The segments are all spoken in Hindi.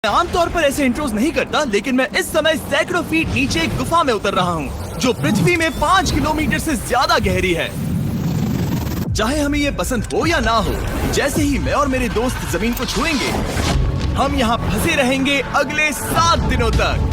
आमतौर पर ऐसे इंट्रोज नहीं करता, लेकिन मैं इस समय सैकड़ों फीट नीचे एक गुफा में उतर रहा हूँ जो पृथ्वी में 5 किलोमीटर से ज्यादा गहरी है। चाहे हमें ये पसंद हो या ना हो, जैसे ही मैं और मेरे दोस्त जमीन को छुएंगे, हम यहाँ फंसे रहेंगे अगले 7 दिनों तक।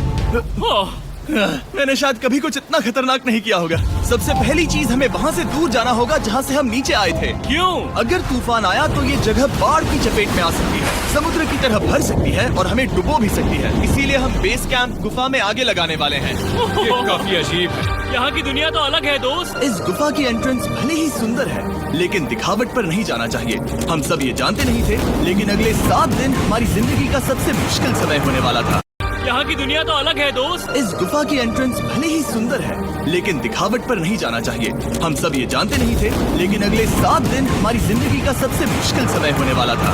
मैंने शायद कभी कुछ इतना खतरनाक नहीं किया होगा। सबसे पहली चीज, हमें वहाँ से दूर जाना होगा जहाँ से हम नीचे आए थे। क्यों? अगर तूफान आया तो ये जगह बाढ़ की चपेट में आ सकती है, समुद्र की तरह भर सकती है और हमें डुबो भी सकती है। इसीलिए हम बेस कैंप गुफा में आगे लगाने वाले हैं। ये काफी अजीब है। यहाँ की दुनिया तो अलग है दोस्त। इस गुफा की एंट्रेंस भले ही सुंदर है, लेकिन दिखावट पर नहीं जाना चाहिए। हम सब ये जानते नहीं थे, लेकिन अगले 7 दिन हमारी जिंदगी का सबसे मुश्किल समय होने वाला था। यहाँ की दुनिया तो अलग है दोस्त। इस गुफा की एंट्रेंस भले ही सुंदर है, लेकिन दिखावट पर नहीं जाना चाहिए। हम सब ये जानते नहीं थे, लेकिन अगले 7 दिन हमारी जिंदगी का सबसे मुश्किल समय होने वाला था।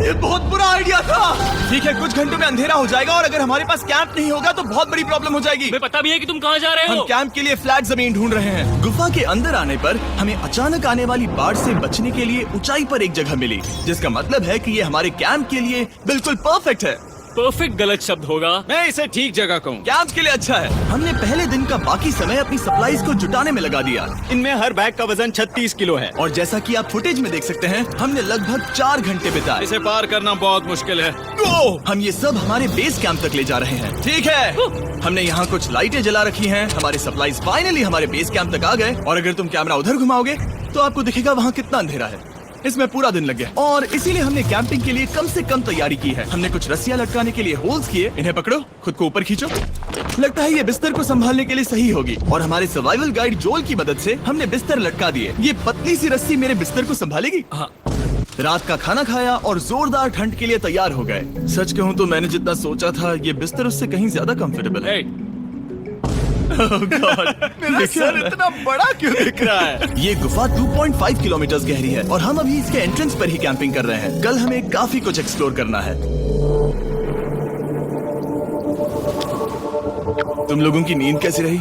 ये बहुत बुरा आइडिया था। ठीक है, कुछ घंटों में अंधेरा हो जाएगा और अगर हमारे पास कैंप नहीं होगा तो बहुत बड़ी प्रॉब्लम हो जाएगी। हमें पता भी है कि तुम कहाँ जा रहे हम हो। कैंप के लिए फ्लैट जमीन ढूंढ रहे हैं। गुफा के अंदर आने पर हमें अचानक आने वाली बाढ़ से बचने के लिए ऊंचाई पर एक जगह मिली, जिसका मतलब है कि ये हमारे कैंप के लिए बिल्कुल परफेक्ट है। परफेक्ट गलत शब्द होगा। मैं इसे ठीक जगह कहूँ। कैंप के लिए अच्छा है। हमने पहले दिन का बाकी समय अपनी सप्लाईज को जुटाने में लगा दिया। इनमें हर बैग का वजन 36 किलो है। और जैसा कि आप फुटेज में देख सकते हैं, हमने लगभग 4 घंटे बिताए। इसे पार करना बहुत मुश्किल है। हम ये सब हमारे बेस कैंप तक ले जा रहे हैं। ठीक है, हमने यहाँ कुछ लाइटें जला रखी हैं। हमारे सप्लाईज फाइनली हमारे बेस कैंप तक आ गए। और अगर तुम कैमरा उधर घुमाओगे तो आपको दिखेगा वहाँ कितना अंधेरा है। इसमें पूरा दिन लग गया और इसीलिए हमने कैंपिंग के लिए कम से कम तैयारी की है। हमने कुछ रस्सियां लटकाने के लिए होल्स किए। इन्हें पकड़ो, खुद को ऊपर खींचो। लगता है ये बिस्तर को संभालने के लिए सही होगी। और हमारे सर्वाइवल गाइड जोल की मदद से हमने बिस्तर लटका दिए। ये पतली सी रस्सी मेरे बिस्तर को संभालेगी। हाँ। रात का खाना खाया और जोरदार ठंड के लिए तैयार हो गए। सच कहूँ तो मैंने जितना सोचा था, ये बिस्तर उससे कहीं ज्यादा कंफर्टेबल है। Oh God, मेरा सर इतना बड़ा क्यों दिख रहा है? ये गुफा 2.5 किलोमीटर गहरी है और हम अभी इसके एंट्रेंस पर ही कैंपिंग कर रहे हैं। कल हमें काफी कुछ एक्सप्लोर करना है। तुम लोगों की नींद कैसी रही?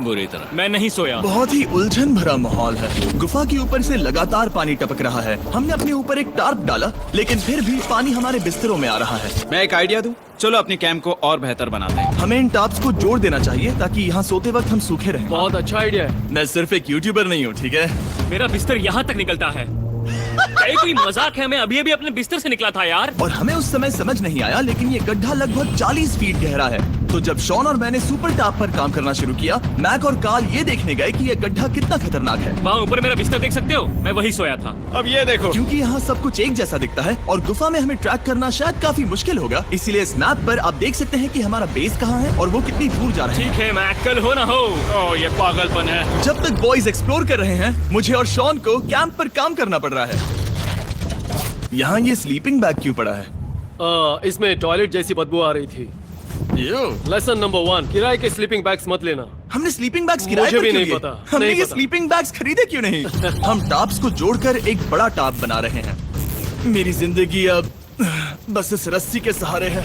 बुरी तरह। मैं नहीं सोया। बहुत ही उलझन भरा माहौल है। गुफा के ऊपर से लगातार पानी टपक रहा है। हमने अपने ऊपर एक टार्प डाला, लेकिन फिर भी पानी हमारे बिस्तरों में आ रहा है। मैं एक आइडिया दूं? चलो अपने कैंप को और बेहतर बनाते हैं। हमें इन टार्प्स को जोड़ देना चाहिए ताकि यहाँ सोते वक्त हम सूखे रहें। बहुत अच्छा आइडिया है। मैं सिर्फ एक यूट्यूबर नहीं हूँ, ठीक है? मेरा बिस्तर यहाँ तक निकलता है। क्या कोई मजाक है? मैं अभी अभी अपने बिस्तर से निकला था यार। और हमें उस समय समझ नहीं आया, लेकिन ये गड्ढा लगभग 40 फीट गहरा है। तो जब शॉन और मैंने सुपर टॉप पर काम करना शुरू किया, मैक और कार्ल ये देखने गए कि ये गड्ढा कितना खतरनाक है। वहाँ ऊपर मेरा बिस्तर देख सकते हो? मैं वही सोया था। अब ये देखो, क्योंकि यहाँ सब कुछ एक जैसा दिखता है और गुफा में हमें ट्रैक करना शायद काफी मुश्किल होगा, इसीलिए इस मैप पर आप देख सकते हैं कि हमारा बेस कहाँ है और वो कितनी दूर जा रहे हैं। ठीक है, मैं कल हो ना हो। ओह ये पागलपन है। जब तक बॉयज एक्सप्लोर कर रहे हैं, मुझे और शॉन को कैंप पर काम करना पड़ रहा है। यहाँ ये स्लीपिंग बैग क्यों पड़ा है? इसमें टॉयलेट जैसी बदबू आ रही थी। लेसन नंबर 1, किराए के स्लीपिंग बैग्स मत लेना। हमने स्लीपिंग बैग्स किराए मुझे पर भी क्यों नहीं लिए? पता, हमने नहीं ये पता। स्लीपिंग बैग्स खरीदे क्यों नहीं? हम टॉप्स को जोड़कर एक बड़ा टॉप बना रहे हैं। मेरी जिंदगी अब बस इस रस्सी के सहारे है।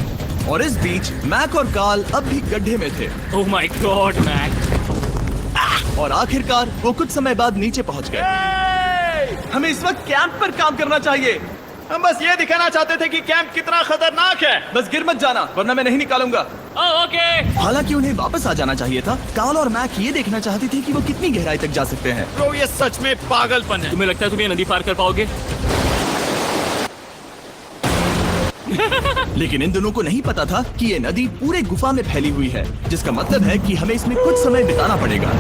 और इस बीच मैक और कार्ल अब भी गड्ढे में थे। Oh my god Mac. और आखिरकार वो कुछ समय बाद नीचे पहुंच गए। हमें इस वक्त कैंप पर काम करना चाहिए। हम बस ये दिखाना चाहते थे कि कैंप कितना खतरनाक है। बस गिर मत जाना, वरना मैं नहीं निकालूंगा। ओके। हालांकि उन्हें वापस आ जाना चाहिए था। कार्ल और मैक ये देखना चाहते थे कि वो कितनी गहराई तक जा सकते हैं। ब्रो ये सच में पागलपन है। तुम्हें लगता है तुम ये नदी पार कर पाओगे? लेकिन इन दोनों को नहीं पता था कि ये नदी पूरे गुफा में फैली हुई है, जिसका मतलब है कि हमें इसमें कुछ समय बिताना पड़ेगा।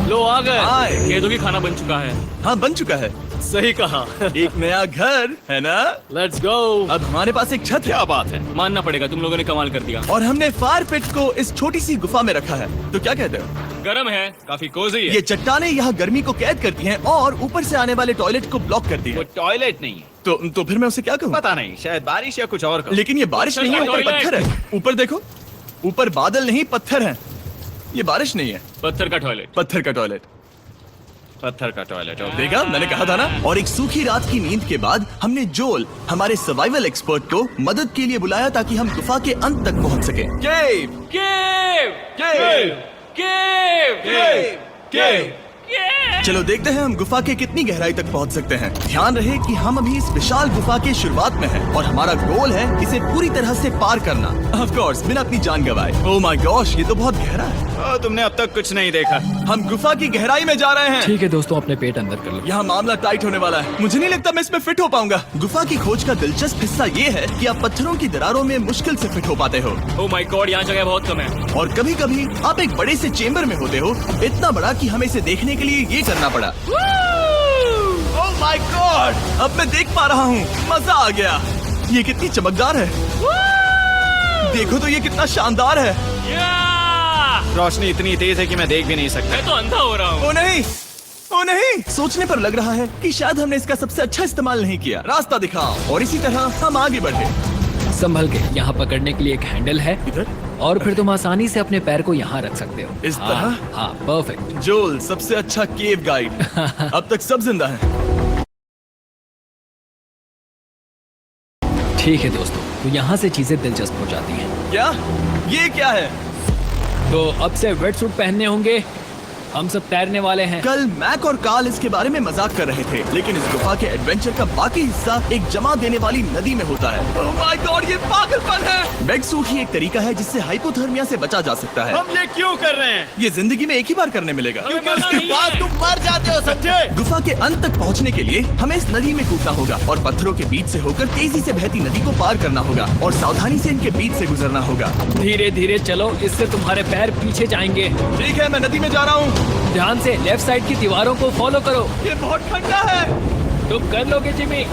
लो आ गए। आए। खेतों की खाना बन चुका है। हाँ, बन चुका है। सही कहा। एक नया घर है ना? Let's go. अब हमारे पास एक छत है। क्या बात है। मानना पड़ेगा, तुम लोगों ने कमाल कर दिया। और हमने फायर पिट को इस छोटी सी गुफा में रखा है। तो क्या कहते हो? गरम है। काफी कोजी है। ये चट्टानें यहाँ गर्मी को कैद करती हैं और ऊपर से आने वाले टॉयलेट को ब्लॉक करती वो हैं। टॉयलेट नहीं है। तो फिर मैं उसे क्या कहूँ? पता नहीं, शायद बारिश या कुछ और कहो। लेकिन ये बारिश नहीं है, ऊपर टॉयलेट। पत्थर है। ऊपर देखो, ऊपर बादल नहीं पत्थर है। ये बारिश नहीं है, पत्थर का टॉयलेट। पत्थर का टॉयलेट। पत्थर का टॉयलेट। देखा, मैंने कहा था ना। और एक सूखी रात की नींद के बाद हमने जोल, हमारे सर्वाइवल एक्सपर्ट को मदद के लिए बुलाया ताकि हम गुफा के अंत तक पहुंच सके। केव, केव, केव, केव, केव, केव, ये चलो देखते हैं हम गुफा के कितनी गहराई तक पहुंच सकते हैं। ध्यान रहे कि हम अभी इस विशाल गुफा के शुरुआत में हैं और हमारा गोल है इसे पूरी तरह से पार करना। ऑफ कोर्स बिना अपनी जान गंवाए। ओह माय गॉश, ये तो बहुत गहरा है। तुमने अब तक कुछ नहीं देखा। हम गुफा की गहराई में जा रहे हैं। ठीक है दोस्तों, अपने पेट अंदर कर लो। यहाँ मामला टाइट होने वाला है। मुझे नहीं लगता मैं इसमें फिट हो पाऊंगा। गुफा की खोज का दिलचस्प हिस्सा ये है कि आप पत्थरों की दरारों में मुश्किल से फिट हो पाते हो ओह माय गॉड, यहाँ जगह बहुत कम है। और कभी कभी आप एक बड़े से चेम्बर में होते हो, इतना बड़ा कि हमें इसे देखने के लिए ये करना पड़ा। ओह माय गॉड, अब मैं देख पा रहा हूँ। मजा आ गया। ये कितनी चमकदार है। देखो तो ये कितना शानदार है। रोशनी इतनी तेज है कि मैं देख भी नहीं सकता। मैं तो अंधा हो रहा हूँ। ओ नहीं, ओ नहीं, सोचने पर लग रहा है कि शायद हमने इसका सबसे अच्छा इस्तेमाल नहीं किया। रास्ता दिखाओ। और इसी तरह हम आगे बढ़े। संभल के, यहाँ पकड़ने के लिए एक हैंडल है इधर? और फिर तुम आसानी से अपने पैर को यहाँ रख सकते हो। इस हाँ, तरह? हाँ, परफेक्ट। जोल सबसे अच्छा केव गाइड। अब तक सब जिंदा हैं। ठीक है दोस्तों, तो यहाँ से चीजें दिलचस्प हो जाती हैं। क्या? ये क्या है? तो अब से वेट सूट पहनने होंगे। हम सब तैरने वाले हैं। कल मैक और कार्ल इसके बारे में मजाक कर रहे थे, लेकिन इस गुफा के एडवेंचर का बाकी हिस्सा एक जमा देने वाली नदी में होता है। ओह माय गॉड, ये पागलपन है। वेट सूट ही एक तरीका है जिससे हाइपोथर्मिया से बचा जा सकता है। हम ये क्यों कर रहे हैं? ये जिंदगी में एक ही बार करने मिलेगा। क्योंकि उसके बाद तुम मर जाते हो, समझे? गुफा के अंत तक पहुंचने के लिए हमें इस नदी में कूदना होगा और पत्थरों के बीच से होकर तेजी से बहती नदी को पार करना होगा और सावधानी से इनके बीच से गुजरना होगा। धीरे धीरे चलो, इससे तुम्हारे पैर पीछे जाएंगे। ठीक है, मैं नदी में जा रहा हूँ। ध्यान से लेफ्ट साइड की दीवारों को फॉलो करो। ये बहुत ठंडा है। तुम कर लोगे जिमी।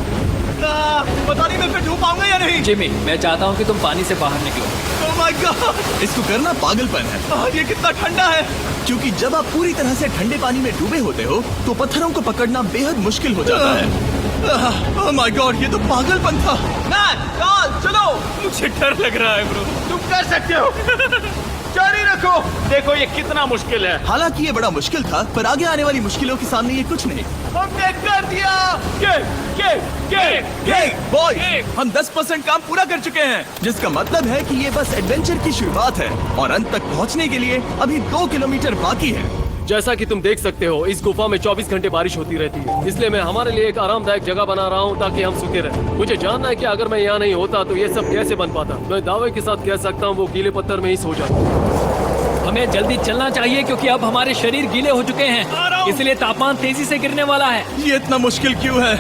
पता नहीं मैं फिट हो पाऊंगा या नहीं। जिमी, मैं चाहता हूँ कि तुम पानी से बाहर निकलो। ओह माय गॉड, इसको करना पागलपन है। ये कितना ठंडा है। क्योंकि जब आप पूरी तरह से ठंडे पानी में डूबे होते हो तो पत्थरों को पकड़ना बेहद मुश्किल हो जाता है। ओह माय गॉड, ये तो पागलपन था। मैक, कार्ल, चलो। मुझे डर लग रहा है ब्रो। तुम कर सकते हो। जारी रखो। देखो ये कितना मुश्किल है। हालांकि ये बड़ा मुश्किल था, पर आगे आने वाली मुश्किलों के सामने ये कुछ नहीं। हमने कर दिया। बॉय, हम 10% काम पूरा कर चुके हैं, जिसका मतलब है कि ये बस एडवेंचर की शुरुआत है और अंत तक पहुंचने के लिए अभी 2 किलोमीटर बाकी है। जैसा कि तुम देख सकते हो, इस गुफा में 24 घंटे बारिश होती रहती है। इसलिए मैं हमारे लिए एक आरामदायक जगह बना रहा हूँ ताकि हम सूखे रहें। मुझे जानना है कि अगर मैं यहाँ नहीं होता तो ये सब कैसे बन पाता। मैं दावे के साथ कह सकता हूँ वो गीले पत्थर में ही सो जाता। हमें जल्दी चलना चाहिए क्योंकि अब हमारे शरीर गीले हो चुके हैं, इसलिए तापमान तेजी से गिरने वाला है। ये इतना मुश्किल क्यों है?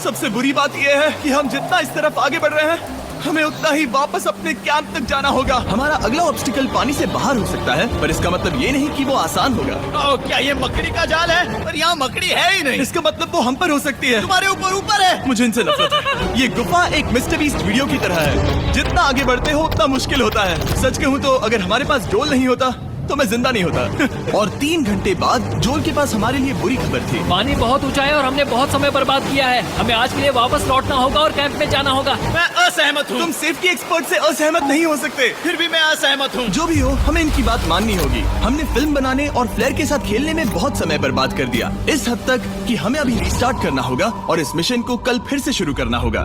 सबसे बुरी बात यह है कि हम जितना इस तरफ आगे बढ़ रहे हैं, हमें उतना ही वापस अपने कैंप तक जाना होगा। हमारा अगला ऑब्स्टिकल पानी से बाहर हो सकता है, पर इसका मतलब ये नहीं कि वो आसान होगा। क्या ये मकड़ी का जाल है? पर यहाँ मकड़ी है ही नहीं। इसका मतलब वो हम पर हो सकती है। तुम्हारे ऊपर है। मुझे इनसे नफरत है। ये गुफा एक मिस्टर बीस्ट वीडियो की तरह है। जितना आगे बढ़ते हो उतना मुश्किल होता है। सच कहूँ तो अगर हमारे पास जोल नहीं होता तो मैं जिंदा नहीं होता। और 3 घंटे बाद जोल के पास हमारे लिए बुरी खबर थी। पानी बहुत ऊंचा है और हमने बहुत समय बर्बाद किया है। हमें आज के लिए वापस लौटना होगा और कैंप में जाना होगा। मैं असहमत हूँ। तुम सेफ्टी एक्सपर्ट से असहमत नहीं हो सकते। फिर भी मैं असहमत हूँ। जो भी हो, हमें इनकी बात माननी होगी। हमने फिल्म बनाने और फ्लेयर के साथ खेलने में बहुत समय बर्बाद कर दिया, इस हद तक कि हमें अभी रिस्टार्ट करना होगा और इस मिशन को कल फिर से शुरू करना होगा।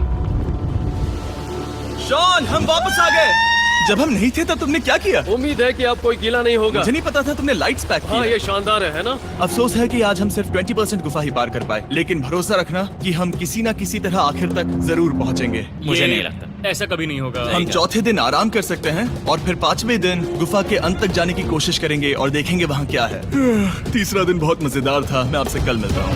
शॉन, हम वापस आ गए। जब हम नहीं थे तब तुमने क्या किया? उम्मीद है कि अब कोई गीला नहीं होगा। मुझे नहीं पता था तुमने लाइट्स पैक की। हाँ, ये शानदार है ना? अफसोस है कि आज हम सिर्फ 20% गुफा ही पार कर पाए, लेकिन भरोसा रखना कि हम किसी न किसी तरह आखिर तक जरूर पहुंचेंगे। मुझे नहीं लगता ऐसा कभी नहीं होगा। हम चौथे दिन आराम कर सकते हैं और फिर 5वें दिन गुफा के अंत तक जाने की कोशिश करेंगे और देखेंगे वहाँ क्या है। तीसरा दिन बहुत मजेदार था। मैं आपसे कल मिलता हूँ।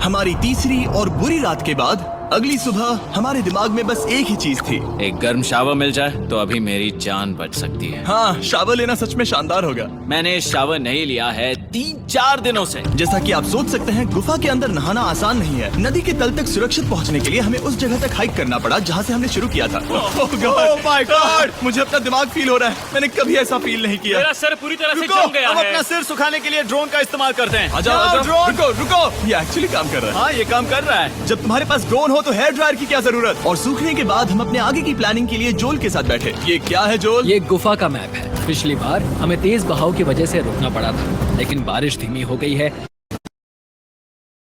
हमारी तीसरी और बुरी रात के बाद अगली सुबह हमारे दिमाग में बस एक ही चीज थी। एक गर्म शावर मिल जाए तो अभी मेरी जान बच सकती है। हाँ, शावर लेना सच में शानदार होगा। मैंने शावर नहीं लिया है 3-4 दिनों से। जैसा कि आप सोच सकते हैं, गुफा के अंदर नहाना आसान नहीं है। नदी के तल तक सुरक्षित पहुंचने के लिए हमें उस जगह तक हाइक करना पड़ा जहां से हमने शुरू किया था। Oh my God! मुझे अपना दिमाग फील हो रहा है। मैंने कभी ऐसा फील नहीं किया। मेरा सर पूरी तरह से रुको, जम गया हम है। अपना सिर सुखाने के लिए ड्रोन का इस्तेमाल करते हैं। आजाओ, ड्रोन। रुको रुको, ये एक्चुअली काम कर रहा है। हाँ, ये काम कर रहा है। जब तुम्हारे पास ड्रोन हो तो हेयर ड्रायर की क्या जरूरत। और सूखने के बाद हम अपने आगे की प्लानिंग के लिए जोल के साथ बैठे। ये क्या है जोल? ये गुफा का मैप है। पिछली बार हमें तेज बहाव की वजह से रुकना पड़ा था, लेकिन बारिश धीमी हो गई है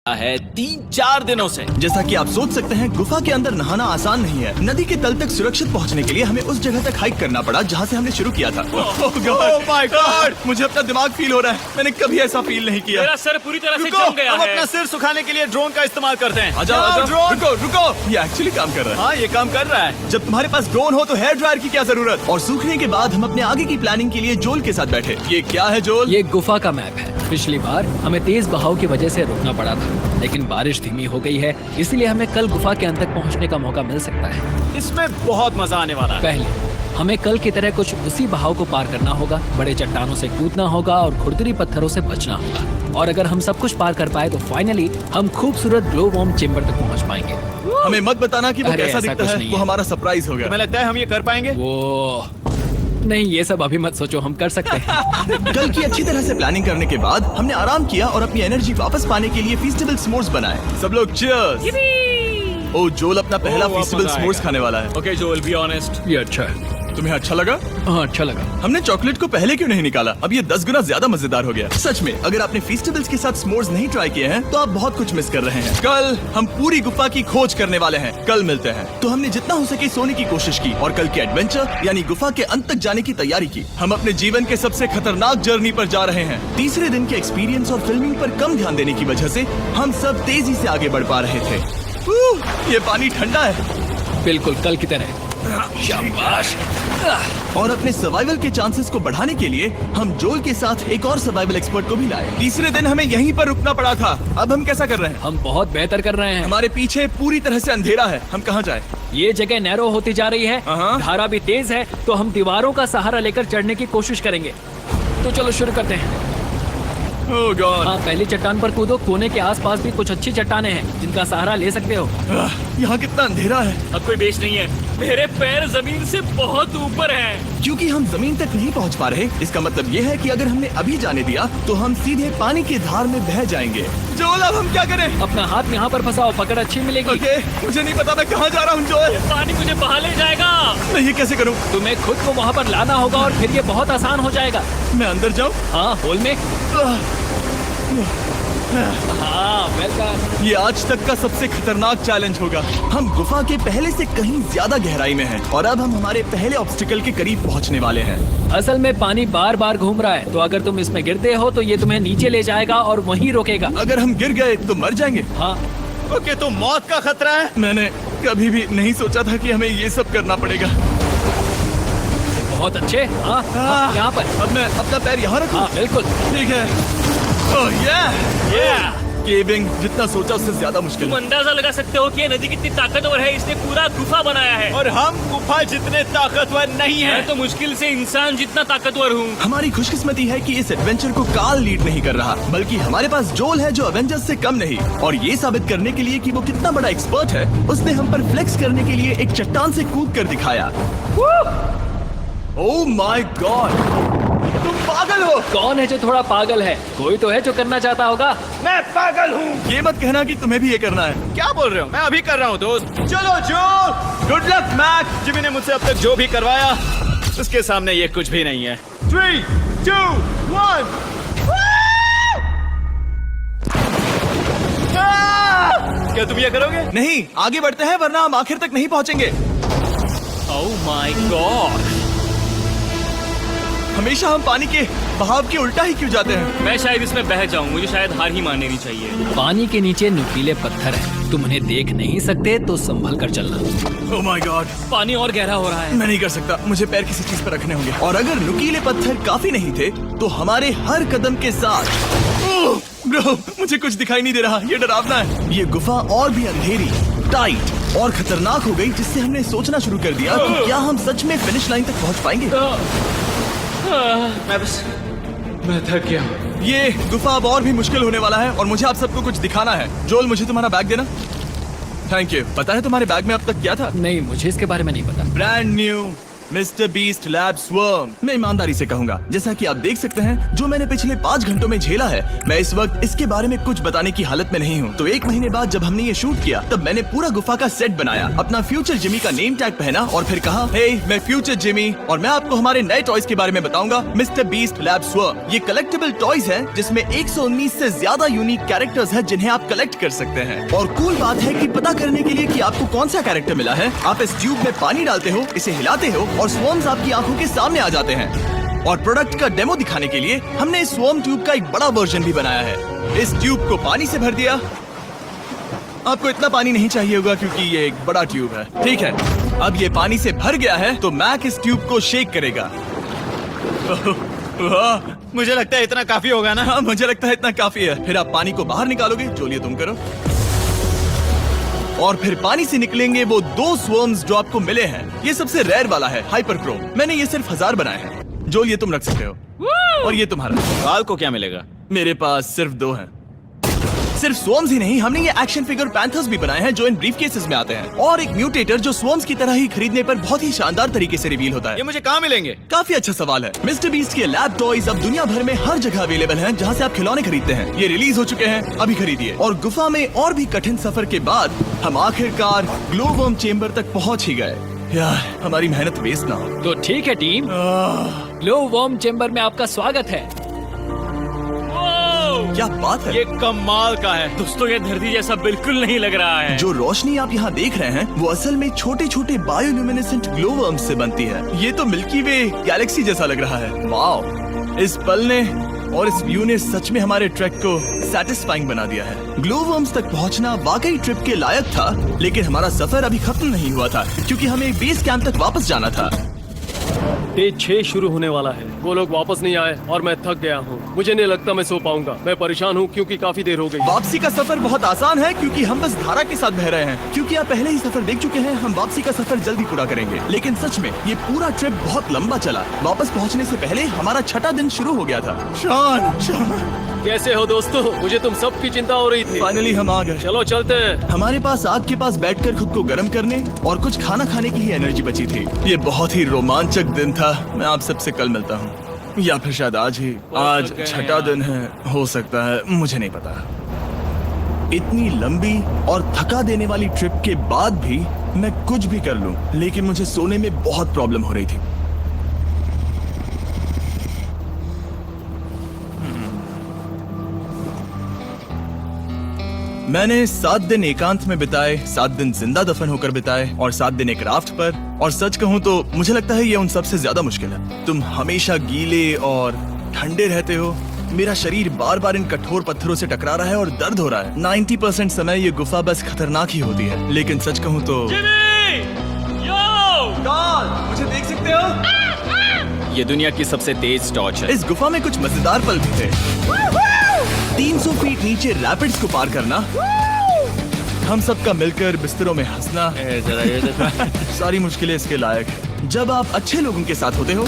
है 3-4 दिनों से। जैसा कि आप सोच सकते हैं, गुफा के अंदर नहाना आसान नहीं है। नदी के तल तक सुरक्षित पहुंचने के लिए हमें उस जगह तक हाइक करना पड़ा जहां से हमने शुरू किया था। Oh my God! मुझे अपना दिमाग फील हो रहा है। मैंने कभी ऐसा फील नहीं किया। मेरा सर पूरी तरह से रुको, जम गया हम है। अपना सिर सुखाने के लिए ड्रोन का इस्तेमाल करते हैं। आ जाओ, आ जाओ। ड्रोन। रुको रुको, ये एक्चुअली काम कर रहा है। हाँ, ये काम कर रहा है। जब तुम्हारे पास ड्रोन हो तो हेयर ड्रायर की क्या जरूरत। और सूखने के बाद हम अपने आगे की प्लानिंग के लिए जोल के साथ बैठे। ये क्या है जोल? ये गुफा का मैप है। पिछली बार हमें तेज बहाव की वजह से रुकना पड़ा था, लेकिन बारिश धीमी हो गई है, इसलिए हमें कल गुफा के अंत तक पहुंचने का मौका मिल सकता है। इसमें बहुत मजा आने वाला है। पहले हमें कल की तरह कुछ उसी बहाव को पार करना होगा, बड़े चट्टानों से कूदना होगा और खुरदुरी पत्थरों से बचना होगा। और अगर हम सब कुछ पार कर पाए तो फाइनली हम खूबसूरत ग्लो वॉर्म चेम्बर तक पहुंच पाएंगे। हमें मत बताना कि वो अरे, कैसा ऐसा दिखता कुछ है। नहीं वो है। हमारा सरप्राइज होगा। तुम्हें लगता है हम ये कर पाएंगे? वो नहीं, ये सब अभी मत सोचो, हम कर सकते हैं। कल की अच्छी तरह से प्लानिंग करने के बाद हमने आराम किया और अपनी एनर्जी वापस पाने के लिए फीस्टेबल स्मोर्स बनाए। सब लोग चीयर्स। ओ, जोल अपना पहला अब फीस्टेबल मजा स्मोर्स आएगा। खाने वाला है। ओके जोल, बी ऑनेस्ट। ये अच्छा है। तुम्हें अच्छा लगा? हाँ, अच्छा लगा। हमने चॉकलेट को पहले क्यों नहीं निकाला? अब ये 10 गुना ज्यादा मजेदार हो गया। सच में, अगर आपने फीस्टेबल्स के साथ स्मोर्स नहीं ट्राई किए हैं तो आप बहुत कुछ मिस कर रहे हैं। कल हम पूरी गुफा की खोज करने वाले हैं। कल मिलते हैं। तो हमने जितना हो सके सोने की कोशिश की और कल के एडवेंचर यानी गुफा के अंत तक जाने की तैयारी की। हम अपने जीवन के सबसे खतरनाक जर्नी पर जा रहे हैं। तीसरे दिन के एक्सपीरियंस और फिल्मिंग पर कम ध्यान देने की वजह से हम सब तेजी से आगे बढ़ पा रहे थे। ये पानी ठंडा है। बिल्कुल कल की तरह। शाबाश। और अपने सर्वाइवल के चांसेस को बढ़ाने के लिए हम जोल के साथ एक और सर्वाइवल एक्सपर्ट को भी लाए। तीसरे दिन हमें यहीं पर रुकना पड़ा था। अब हम कैसा कर रहे हैं? हम बहुत बेहतर कर रहे हैं। हमारे पीछे पूरी तरह से अंधेरा है। हम कहाँ जाएं? ये जगह नैरो होती जा रही है, हाँ। धारा भी तेज है, तो हम दीवारों का सहारा लेकर चढ़ने की कोशिश करेंगे। तो चलो शुरू करते हैं। ओह गॉड। हाँ, पहली चट्टान पर कूदो। कोने के आसपास भी कुछ अच्छी चट्टानें हैं जिनका सहारा ले सकते हो। यहाँ कितना अंधेरा है। अब कोई बेस नहीं है। मेरे पैर जमीन से बहुत ऊपर हैं। क्योंकि हम जमीन तक नहीं पहुँच पा रहे, इसका मतलब ये है कि अगर हमने अभी जाने दिया तो हम सीधे पानी की धार में बह जाएंगे। जोल, अब हम क्या करें? अपना हाथ यहाँ पर फंसाओ, पकड़ अच्छी मिलेगी। ओके, मुझे नहीं पता मैं कहाँ जा रहा हूँ जोल। पानी मुझे बहा ले जाएगा। मैं ये कैसे करूँ? तुम्हें खुद को वहाँ पर लाना होगा और फिर ये बहुत आसान हो जाएगा। मैं अंदर जाऊँ? हाँ, होल में। हाँ, वेलकम। ये आज तक का सबसे खतरनाक चैलेंज होगा। हम गुफा के पहले से कहीं ज्यादा गहराई में हैं और अब हम हमारे पहले ऑब्स्टिकल के करीब पहुंचने वाले हैं। असल में पानी बार बार घूम रहा है, तो अगर तुम इसमें गिरते हो तो ये तुम्हें नीचे ले जाएगा और वहीं रोकेगा। अगर हम गिर गए तो मर जाएंगे। हाँ, ओके, तो मौत का खतरा है। मैंने कभी भी नहीं सोचा था कि हमें ये सब करना पड़ेगा। बहुत अच्छे। हाँ, हाँ, यहाँ पर। अब मैं अपना पैर यहाँ रखूं? हाँ, बिल्कुल। ठीक है। ओह केविंग जितना सोचा उससे ज्यादा मुश्किल तुम है। अंदाजा लगा सकते हो कि ये नदी कितनी ताकतवर है। इसने पूरा गुफा बनाया है। और हम गुफा जितने ताकतवर नहीं मैं है। तो मुश्किल से इंसान जितना ताकतवर हूँ। हमारी खुशकिस्मती है कि इस एडवेंचर को काल लीड नहीं कर रहा, बल्कि हमारे पास जोल है जो एवेंजर्स से कम नहीं। और ये साबित करने के लिए कि वो कितना बड़ा एक्सपर्ट है, उसने हम पर फ्लेक्स करने के लिए एक चट्टान से कूद कर दिखाया। ओह माय गॉड, तुम पागल हो। कौन है जो थोड़ा पागल है? कोई तो है जो करना चाहता होगा। मैं पागल हूँ। ये मत कहना कि तुम्हें भी ये करना है। क्या बोल रहे हो? मैं अभी कर रहा हूँ दोस्त। चलो जो, गुड लक मैक। जिमी ने मुझसे अब तक जो भी करवाया उसके सामने ये कुछ भी नहीं है। 3, 2, 1। क्या तुम ये करोगे? नहीं, आगे बढ़ते हैं वरना हम आखिर तक नहीं पहुंचेंगे। ओह माय गॉड। हमेशा हम पानी के बहाव के उल्टा ही क्यों जाते हैं? मैं शायद इसमें बह जाऊं। मुझे शायद हार ही मान लेनी चाहिए। पानी के नीचे नुकीले पत्थर हैं। तुम उन्हें देख नहीं सकते तो संभल कर चलना। ओह माय गॉड, पानी और गहरा हो रहा है। मैं नहीं कर सकता। मुझे पैर किसी चीज पर रखने होंगे। और अगर नुकीले पत्थर काफी नहीं थे तो हमारे हर कदम के साथ ब्रो, मुझे कुछ दिखाई नहीं दे रहा। ये डरावना है। ये गुफा और भी अंधेरी, टाइट और खतरनाक हो गई, जिससे हमने सोचना शुरू कर दिया कि क्या हम सच में फिनिश लाइन तक पहुंच पाएंगे। मैं थक गया। ये गुफा अब और भी मुश्किल होने वाला है और मुझे आप सबको कुछ दिखाना है। जोल, मुझे तुम्हारा बैग देना। Thank you. पता है तुम्हारे बैग में अब तक क्या था? नहीं, मुझे इसके बारे में नहीं पता। Brand new mister beast lab swarm. मैं ईमानदारी से कहूंगा, जैसा कि आप देख सकते हैं, जो मैंने पिछले 5 घंटों में झेला है, मैं इस वक्त इसके बारे में कुछ बताने की हालत में नहीं हूँ। तो 1 महीने बाद जब हमने ये शूट किया, तब मैंने पूरा गुफा का सेट बनाया, अपना फ्यूचर जिमी का नेम टैग पहना और फिर कहा, हे मैं फ्यूचर जिमी और मैं आपको हमारे नए टॉयज के बारे में बताऊंगा, मिस्टर बीस्ट लैब स्वर्म। ये कलेक्टेबल टॉयज हैं जिसमें 119 से ज्यादा यूनिक कैरेक्टर्स हैं जिन्हें आप कलेक्ट कर सकते हैं। और कूल बात है कि पता करने के लिए कि आपको कौन सा कैरेक्टर मिला है, आप इस ट्यूब में पानी डालते हो, इसे हिलाते हो और स्वर्म्स आपकी आंखों के सामने आ जाते हैं। और प्रोडक्ट का डेमो दिखाने के लिए हमने इस स्वर्म ट्यूब का एक बड़ा वर्जन भी बनाया है। इस ट्यूब को पानी से भर दिया। आपको इतना पानी नहीं चाहिए होगा क्योंकि ये एक बड़ा ट्यूब है, ठीक है। अब ये पानी से भर गया है तो मैक इस ट्यूब को शेक करेगा। वाह, मुझे लगता है इतना काफी होगा ना। हाँ, मुझे लगता है इतना काफी है। फिर आप पानी को बाहर निकालोगे, जो लिए तुम करो। और फिर पानी से निकलेंगे वो 2 स्वर्म्स जो आपको मिले हैं। ये सबसे रेयर वाला है, हाइपर क्रोम। मैंने ये सिर्फ 1000 बनाए हैं। जो ये तुम रख सकते हो और ये तुम्हारा। बाल को क्या मिलेगा? मेरे पास सिर्फ 2 हैं। सिर्फ स्वर्म्स ही नहीं, हमने ये एक्शन फिगर पैंथर्स भी बनाए हैं जो इन ब्रीफकेसेस में आते हैं, और एक म्यूटेटर जो स्वर्म्स की तरह ही खरीदने पर बहुत ही शानदार तरीके से रिवील होता है। ये मुझे कहाँ मिलेंगे? काफी अच्छा सवाल है। मिस्टर बीस्ट के लैब टॉयज अब दुनिया भर में हर जगह अवेलेबल हैं जहां से आप खिलौने खरीदते हैं। ये रिलीज हो चुके हैं, अभी खरीदिए। और गुफा में और भी कठिन सफर के बाद हम आखिरकार ग्लो वर्म चेम्बर तक पहुंच ही गए। यार, हमारी मेहनत वेस्ट ना हो। तो ठीक है टीम, ग्लो वर्म चेम्बर में आपका स्वागत है। क्या बात है, ये कमाल का है। दोस्तों ये धरती जैसा बिल्कुल नहीं लग रहा है। जो रोशनी आप यहाँ देख रहे हैं वो असल में छोटे छोटे बायोल्यूमिनेसेंट ग्लो वर्म्स से बनती है। ये तो मिल्की वे गैलेक्सी जैसा लग रहा है। वाओ, इस पल ने और इस व्यू ने सच में हमारे ट्रैक को सैटिस्फाइंग बना दिया है। ग्लो वर्म्स तक पहुंचना वाकई ट्रिप के लायक था, लेकिन हमारा सफर अभी खत्म नहीं हुआ था क्योंकि हमें बेस कैंप तक वापस जाना था। डे 6 शुरू होने वाला है। वो लोग वापस नहीं आए और मैं थक गया हूँ। मुझे नहीं लगता मैं सो पाऊंगा। मैं परेशान हूँ क्योंकि काफी देर हो गई। वापसी का सफर बहुत आसान है क्योंकि हम बस धारा के साथ बह रहे हैं। क्योंकि आप पहले ही सफर देख चुके हैं, हम वापसी का सफर जल्दी पूरा करेंगे। लेकिन सच में ये पूरा ट्रिप बहुत लंबा चला। वापस पहुंचने से पहले हमारा 6वां दिन शुरू हो गया था। शान, कैसे हो दोस्तों? मुझे तुम सबकी चिंता हो रही थी। फाइनली हम आ गए। चलो चलते हैं। हमारे पास आग के पास बैठकर खुद को गर्म करने और कुछ खाना खाने की ही एनर्जी बची थी। ये बहुत ही रोमांचक दिन था। मैं आप सबसे कल मिलता हूँ, या फिर शायद आज ही। आज 6वां दिन है, हो सकता है, मुझे नहीं पता। इतनी लंबी और थका देने वाली ट्रिप के बाद भी मैं कुछ भी कर लूं, लेकिन मुझे सोने में बहुत प्रॉब्लम हो रही थी। मैंने 7 दिन एकांत में बिताए, 7 दिन जिंदा दफन होकर बिताए और 7 दिन एक राफ्ट पर। और सच कहूं तो मुझे लगता है ये उन सबसे ज्यादा मुश्किल है। तुम हमेशा गीले और ठंडे रहते हो। मेरा शरीर बार बार इन कठोर पत्थरों से टकरा रहा है और दर्द हो रहा है। 90% समय ये गुफा बस खतरनाक ही होती है। लेकिन सच कहूं तो मुझे देख सकते हो, ये दुनिया की सबसे तेज टॉर्च है। इस गुफा में कुछ मजेदार पल भी थे। 300 फीट नीचे रैपिड्स को पार करना, हम सबका मिलकर बिस्तरों में हंसना, सारी मुश्किलें इसके लायक है। जब आप अच्छे लोगों के साथ होते हो